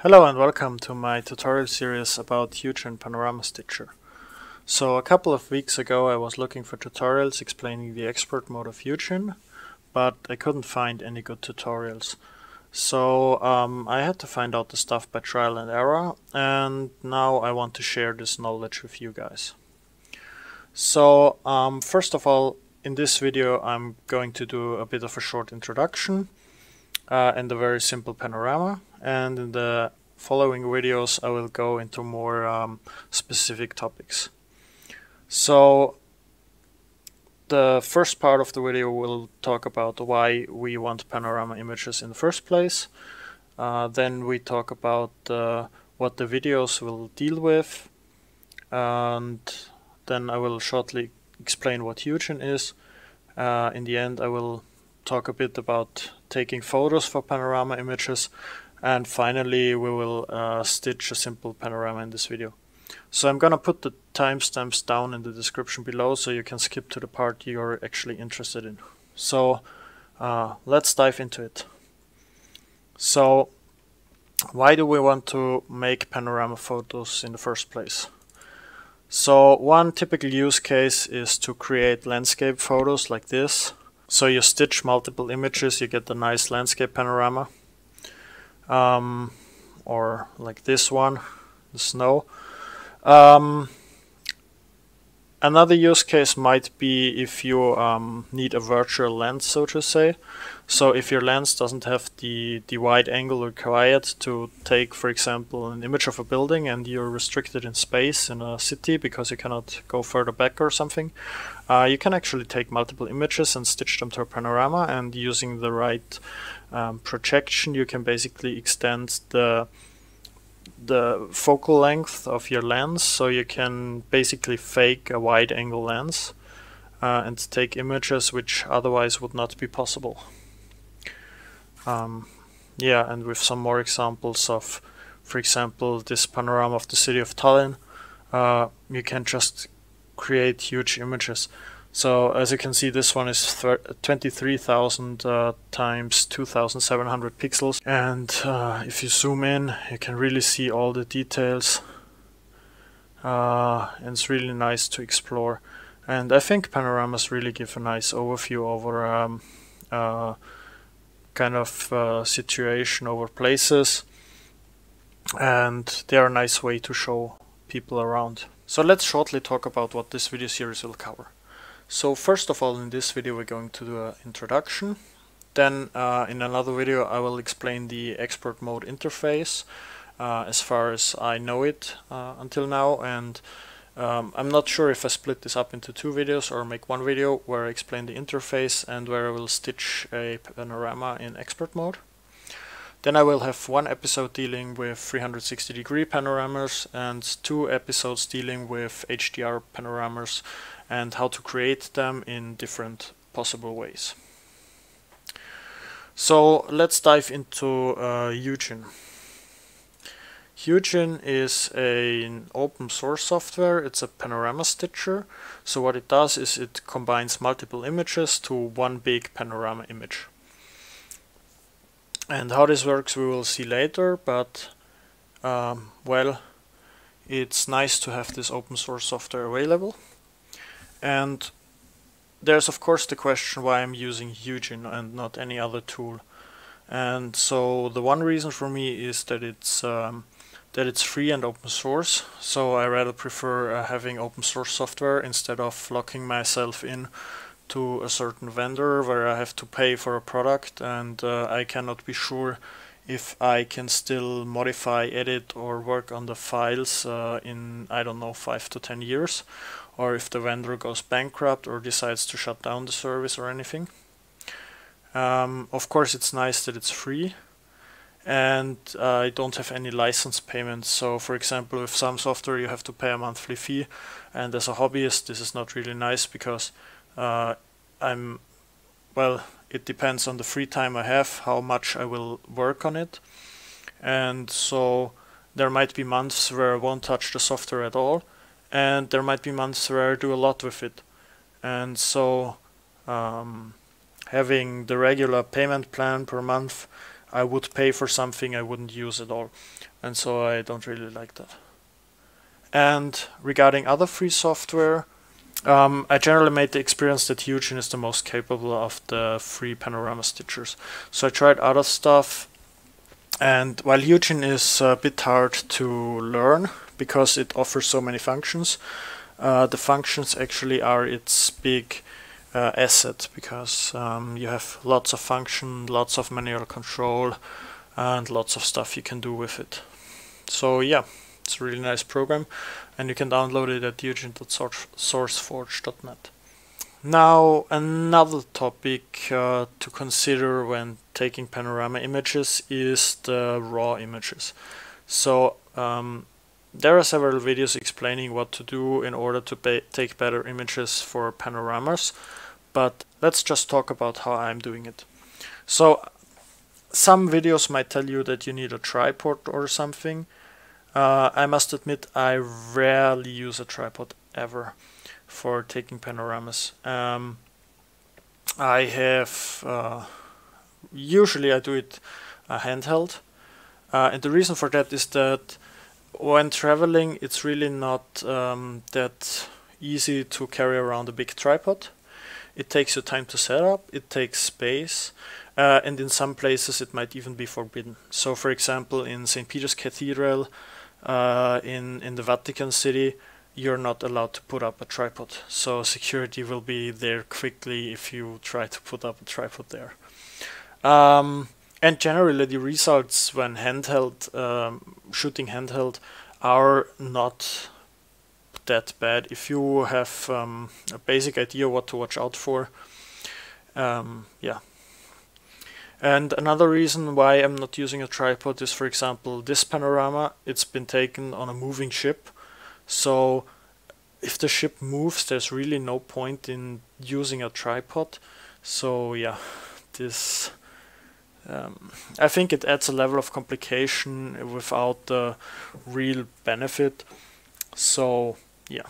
Hello and welcome to my tutorial series about Hugin Panorama Stitcher. So a couple of weeks ago I was looking for tutorials explaining the export mode of Hugin, but I couldn't find any good tutorials. So I had to find out the stuff by trial and error, and now I want to share this knowledge with you guys. So first of all, in this video I'm going to do a bit of a short introduction and a very simple panorama, and in the following videos I will go into more specific topics. So the first part of the video will talk about why we want panorama images in the first place. Then we talk about what the videos will deal with, and then I will shortly explain what Hugin is. In the end I will talk a bit about taking photos for panorama images, and finally we will stitch a simple panorama in this video. So I'm gonna put the timestamps down in the description below so you can skip to the part you're actually interested in. So let's dive into it. So why do we want to make panorama photos in the first place? So one typical use case is to create landscape photos like this. So you stitch multiple images, you get a nice landscape panorama. Or like this one, the snow. Another use case might be if you need a virtual lens, so to say. So if your lens doesn't have the wide angle required to take, for example, an image of a building, and you're restricted in space in a city because you cannot go further back or something, you can actually take multiple images and stitch them to a panorama, and using the right projection you can basically extend the focal length of your lens, so you can basically fake a wide angle lens and take images which otherwise would not be possible. Yeah, and with some more examples of, for example, this panorama of the city of Tallinn, you can just create huge images. So as you can see, this one is 23,000 times 2,700 pixels, and if you zoom in you can really see all the details, and it's really nice to explore. And I think panoramas really give a nice overview over kind of situation, over places, and they are a nice way to show people around. So let's shortly talk about what this video series will cover. So first of all, in this video we're going to do an introduction. Then in another video I will explain the export mode interface as far as I know it until now, and I'm not sure if I split this up into two videos or make one video where I explain the interface and where I will stitch a panorama in export mode. Then I will have one episode dealing with 360-degree panoramas and two episodes dealing with HDR panoramas and how to create them in different possible ways. So let's dive into Hugin. Hugin is an open source software. It's a panorama stitcher. So what it does is it combines multiple images to one big panorama image. And how this works we will see later, but well, it's nice to have this open source software available. And there's of course the question why I'm using Hugin and not any other tool. And so the one reason for me is that it's free and open source. So I rather prefer having open source software instead of locking myself in to a certain vendor where I have to pay for a product, and I cannot be sure if I can still modify, edit or work on the files in, I don't know, 5 to 10 years, or if the vendor goes bankrupt or decides to shut down the service or anything. Of course it's nice that it's free, and I don't have any license payments. So for example, with some software you have to pay a monthly fee, and as a hobbyist this is not really nice because well, it depends on the free time I have, how much I will work on it, and so there might be months where I won't touch the software at all, and there might be months where I do a lot with it. And so having the regular payment plan per month I would pay for something I wouldn't use at all, and so I don't really like that. And regarding other free software, I generally made the experience that Hugin is the most capable of the free panorama stitchers. So I tried other stuff, and while Hugin is a bit hard to learn because it offers so many functions, the functions actually are its big asset, because you have lots of function, lots of manual control, and lots of stuff you can do with it. So yeah, it's a really nice program, and you can download it at hugin.sourceforge.net. Now, another topic to consider when taking panorama images is the raw images. So there are several videos explaining what to do in order to take better images for panoramas, but let's just talk about how I'm doing it. So some videos might tell you that you need a tripod or something. I must admit I rarely use a tripod ever for taking panoramas. Usually I do it handheld, and the reason for that is that when traveling it's really not that easy to carry around a big tripod. It takes you time to set up, it takes space, and in some places it might even be forbidden. So for example, in St. Peter's Cathedral in the Vatican City, you're not allowed to put up a tripod. So security will be there quickly if you try to put up a tripod there. And generally the results when shooting handheld are not that bad if you have a basic idea what to watch out for. Yeah. And another reason why I'm not using a tripod is, for example, this panorama. It's been taken on a moving ship, so if the ship moves, there's really no point in using a tripod. So yeah, this I think it adds a level of complication without the real benefit. So yeah,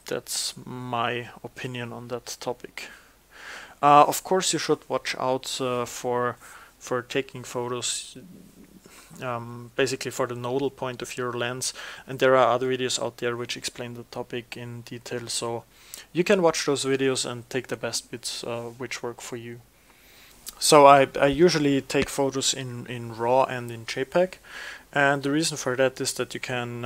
that's my opinion on that topic. Of course, you should watch out for taking photos, basically for the nodal point of your lens, and there are other videos out there which explain the topic in detail, so you can watch those videos and take the best bits which work for you. So I usually take photos in RAW and in JPEG, and the reason for that is that you can,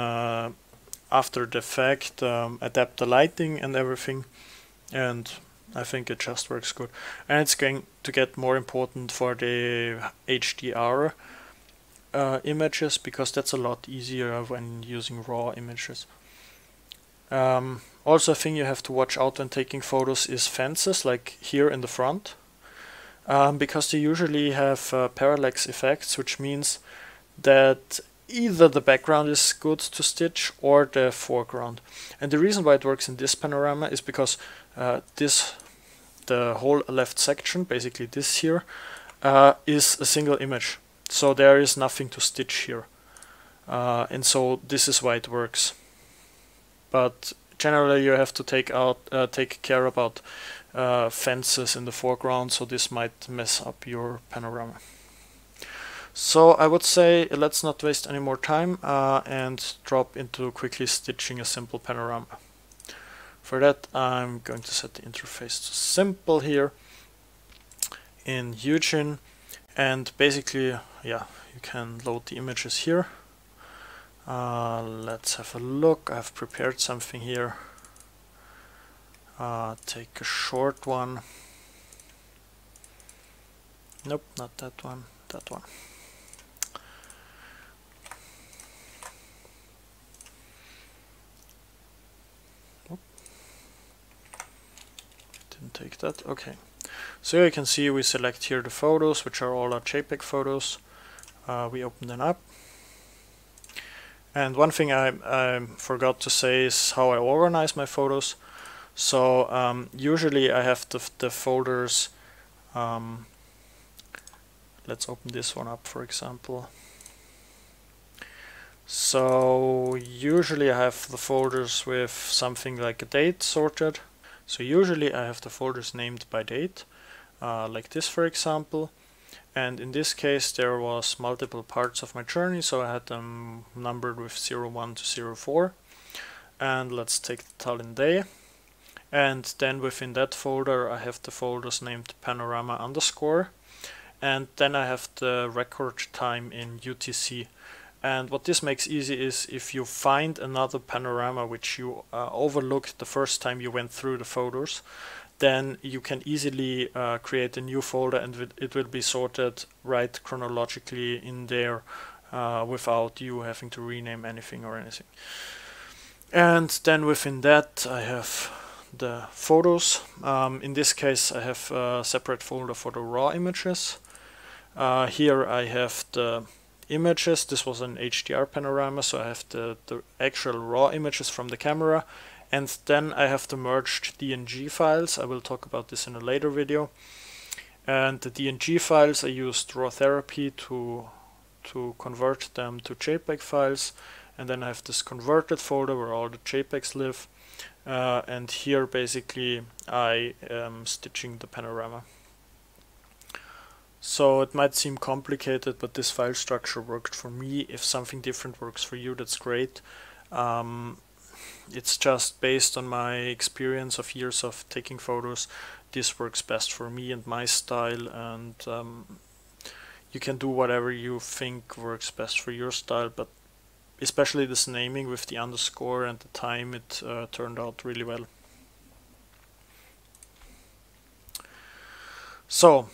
after the fact, adapt the lighting and everything, and I think it just works good. And it's going to get more important for the HDR images, because that's a lot easier when using raw images. Also, a thing you have to watch out when taking photos is fences, like here in the front, because they usually have parallax effects, which means that either the background is good to stitch or the foreground. And the reason why it works in this panorama is because the whole left section, basically this here, is a single image. So there is nothing to stitch here. And so this is why it works. But generally you have to take care about fences in the foreground, so this might mess up your panorama. So I would say let's not waste any more time and drop into quickly stitching a simple panorama. For that, I'm going to set the interface to simple here in Hugin, and basically, yeah, you can load the images here. Let's have a look. I've prepared something here. Take a short one. Nope, not that one, that one. Take that. Okay, so here you can see we select here the photos, which are all our JPEG photos. We open them up, and one thing I forgot to say is how I organize my photos. So usually I have the folders. Let's open this one up, for example. So usually I have the folders with something like a date sorted. So usually I have the folders named by date, like this, for example, and in this case there was multiple parts of my journey, so I had them numbered with 01 to 04. And let's take the Tallinn day, and then within that folder I have the folders named Panorama _, and then I have the record time in UTC. And what this makes easy is if you find another panorama which you overlooked the first time you went through the photos, then you can easily create a new folder, and it will be sorted right chronologically in there without you having to rename anything or anything. And then within that I have the photos. In this case I have a separate folder for the raw images. Here I have the images. This was an HDR panorama, so I have the actual raw images from the camera, and then I have the merged DNG files. I will talk about this in a later video. And the DNG files, I used raw therapy to convert them to JPEG files, and then I have this converted folder where all the JPEGs live, and here basically I am stitching the panorama. So it might seem complicated, but this file structure worked for me. If something different works for you, that's great. It's just based on my experience of years of taking photos. This works best for me and my style, and you can do whatever you think works best for your style, but especially this naming with the underscore and the time, it turned out really well. So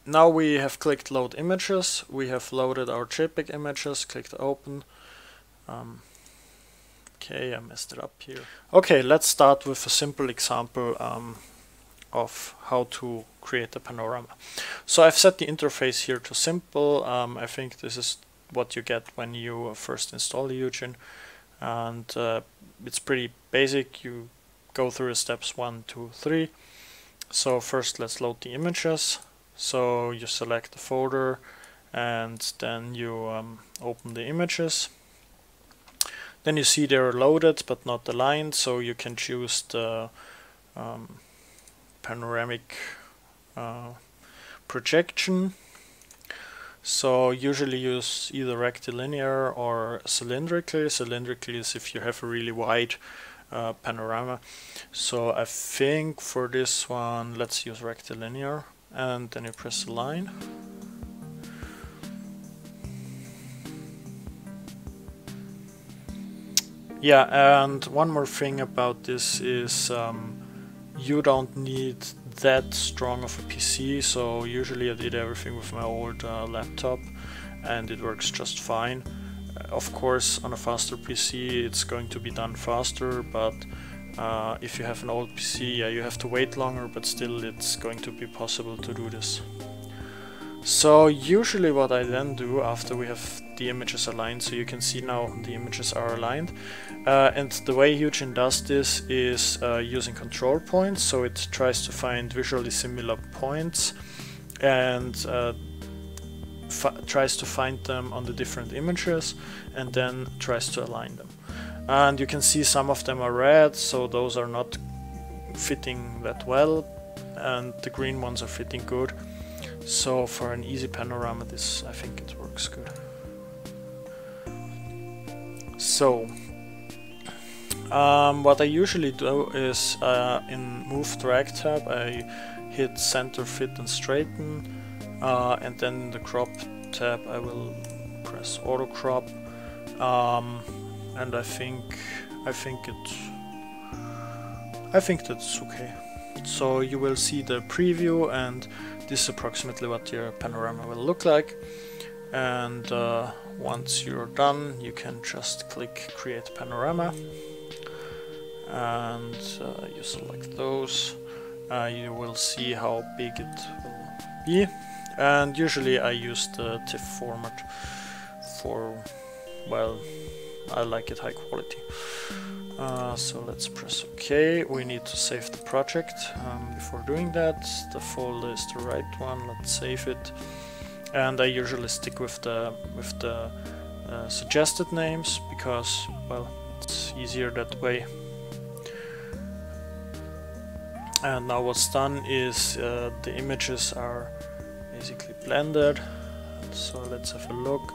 now we have clicked load images, we have loaded our JPEG images, clicked open. Okay, I messed it up here. Okay, let's start with a simple example of how to create a panorama. So I've set the interface here to simple. I think this is what you get when you first install the Hugin, and it's pretty basic. You go through the steps 1, 2, 3. So first let's load the images. So you select the folder and then you open the images. Then you see they're loaded but not aligned, so you can choose the panoramic projection. So usually use either rectilinear or cylindrical. Cylindrical is if you have a really wide panorama. So I think for this one let's use rectilinear, and then you press align. Yeah, and one more thing about this is you don't need that strong of a PC, so usually I did everything with my old laptop and it works just fine. Of course on a faster PC it's going to be done faster, but if you have an old PC, yeah, you have to wait longer, but still it's going to be possible to do this. So usually what I then do after we have the images aligned, so you can see now the images are aligned, and the way Hugin does this is using control points. So it tries to find visually similar points and tries to find them on the different images and then tries to align them. And you can see some of them are red, so those are not fitting that well, and the green ones are fitting good. So for an easy panorama, this, I think it works good. So what I usually do is in Move Drag tab I hit Center, Fit and Straighten, and then in the Crop tab I will press Auto Crop, and I think that's okay. So you will see the preview, and this is approximately what your panorama will look like. And once you're done, you can just click Create Panorama, and you select those. You will see how big it will be, and usually I use the TIFF format for, well, I like it high quality. So let's press OK. We need to save the project. Before doing that, the folder is the right one. Let's save it. And I usually stick with the suggested names because, well, it's easier that way. And now what's done is the images are basically blended. So let's have a look.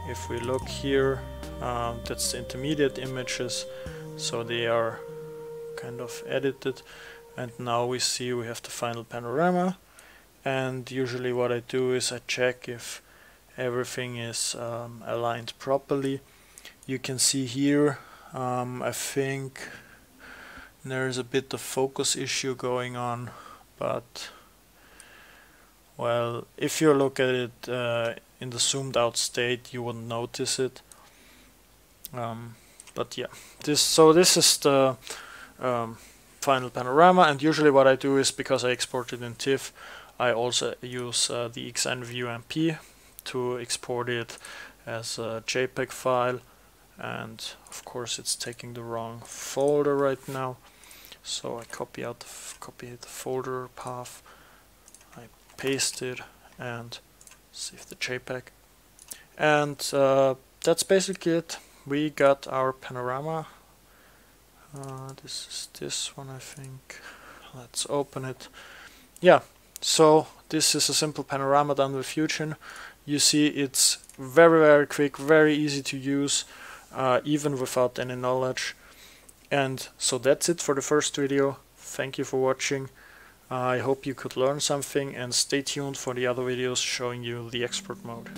If we look here, that's the intermediate images, so they are kind of edited, and now we see we have the final panorama. And usually what I do is I check if everything is aligned properly. You can see here, I think there's a bit of focus issue going on, but well, if you look at it in the zoomed out state, you wouldn't notice it. But yeah, this is the final panorama. And usually what I do is, because I export it in TIFF, I also use the XNView-MP to export it as a JPEG file. And of course it's taking the wrong folder right now, so I copy the folder path, I paste it and save the JPEG, and that's basically it. We got our panorama. This is this one, I think. Let's open it. Yeah, so this is a simple panorama done with Hugin. You see, it's very quick, very easy to use, even without any knowledge. And so that's it for the first video. Thank you for watching. I hope you could learn something, and stay tuned for the other videos showing you the export mode.